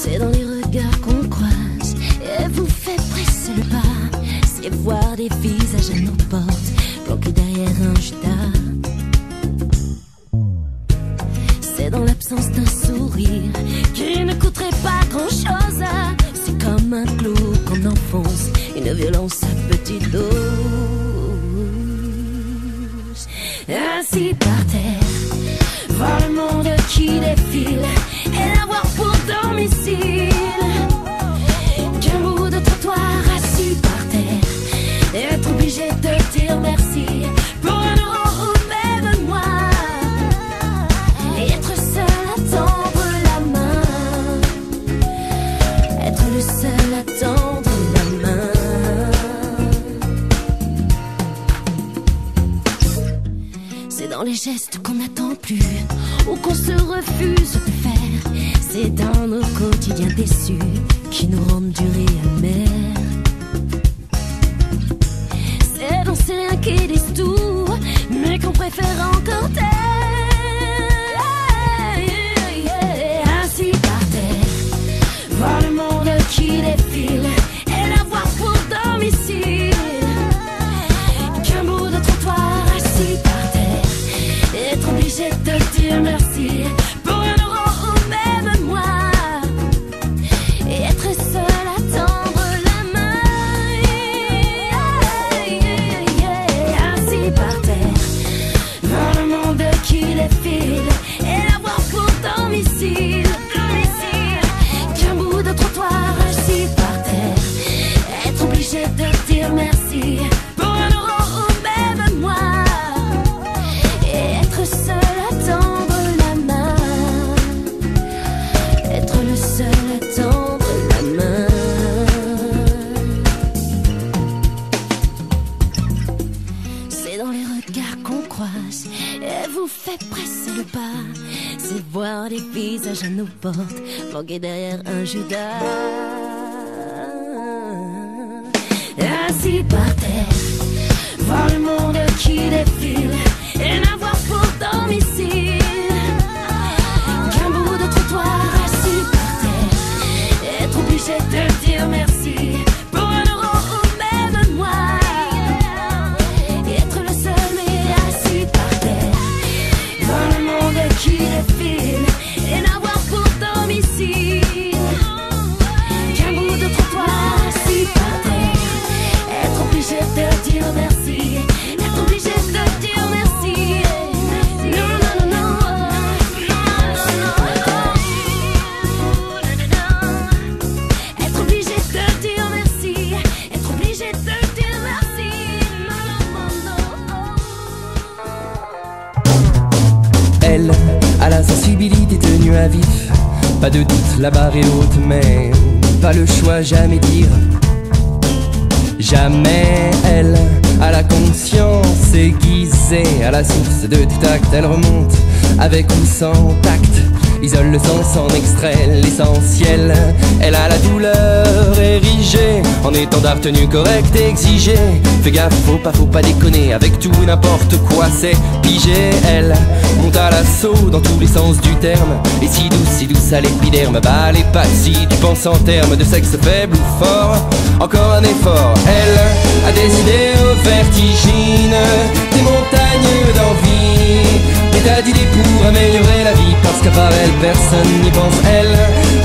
C'est dans les regards qu'on croise et vous fait presser le pas. C'est voir des visages à nos portes, planqués derrière un judas. C'est dans l'absence d'un sourire qui ne coûterait pas grand-chose. C'est comme un clou qu'on enfonce, une violence à petite dose. Ainsi par terre, voir le monde qui défile et l'avoir pour domicile. Qu'un bout de trottoir assis par terre et être obligé de dire merci pour un euro ou même moi. Et être seul à tendre la main, être le seul à tendre la main. C'est dans les gestes qu'on n'attend plus ou qu'on se refuse de faire. C'est dans nos quotidiens déçus qui nous rendent durs et amers. C'est dans ces liens qui disent tout mais qu'on préfère encore taire. Ainsi par terre, voir le monde qui défile et l'avoir pour domicile. Qu'un bout de trottoir assis par terre, être obligé de dire merci pour un euro ou même moi. Et être seul à tendre la main. Ainsi par terre, voir le monde qui défile et l'avoir pour domicile. Qu'un bout de trottoir assis par terre, être obligé de dire merci pour un euro ou même moi. Et être seul à tendre la main, être le seul à tendre la main. C'est dans les regards qu'on croise et vous fait presser le pas. C'est voir des visages à nos portes, planqués derrière un judas. Ainsi par terre, voir le monde qui défile et n'avoir pour domicile qu'un bout de trottoir assis par terre, être obligé de dire merci pour un euro ou même moi. Et être le seul mais assis par terre, voir le monde qui défile et n'avoir pour domicile qu'un bout de trottoir assis par terre, être obligé de dire merci, être obligé de dire merci. Non, non, non, non, être obligé de dire merci, être obligé de dire merci. Elle a la sensibilité tenue à vif. Pas de doute, la barre est haute, mais pas le choix, jamais dire jamais. Elle a la conscience aiguisée, à la source de tout acte elle remonte, avec ou sans tact, isole le sens, en extrait l'essentiel. Elle a la douleur érigée en étendard tenu correct et exigé. Fais gaffe, faut pas déconner avec tout n'importe quoi, c'est pigé. Elle monte à l'assaut dans tous les sens du terme, et si douce à l'épiderme. Bah les pas si tu penses en termes de sexe faible ou fort, encore un effort. Elle a des idées vertigineux, des montagnes d'envie, des tas d'idées pour améliorer la vie, parce qu'à part elle personne n'y pense. Elle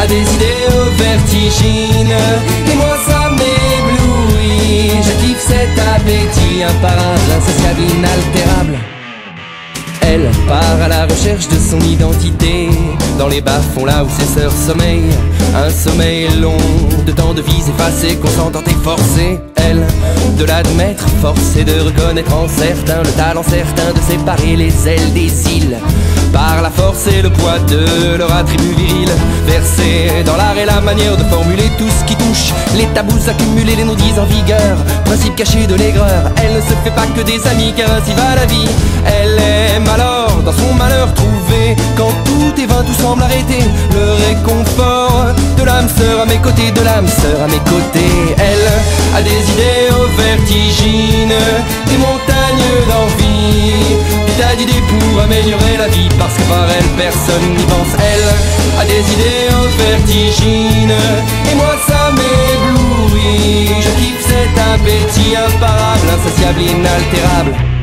a des idées vertigineux, et moi ça m'éblouit. Je kiffe cet appétit imparable, insatiable, inaltérable. Elle part à la recherche de son identité, dans les bas-fonds là où ses sœurs sommeillent. Un sommeil long, de temps de vie effacée, consentante et forcée. Elle, de l'admettre, forcée de reconnaître en certains le talent certain de séparer les ailes des îles, par la force et le poids de leur attribut viril, versé dans l'art et la manière de formuler tout ce qui touche les tabous accumulés, les non-dits en vigueur, principe caché de l'aigreur. Elle ne se fait pas que des amis, car ainsi va la vie. Elle aime alors dans son malheur trouver, quand tout est vain, tout semble arrêter, le réconfort de l'âme sœur à mes côtés, de l'âme sœur à mes côtés. Elle a des idées vertigineux, des montagnes d'envie, des tas d'idées pour améliorer la vie, parce que par elle personne n'y pense. Elle à des idéaux vertigineux. Et moi ça m'éblouit, je kiffe cet appétit imparable, insatiable, inaltérable.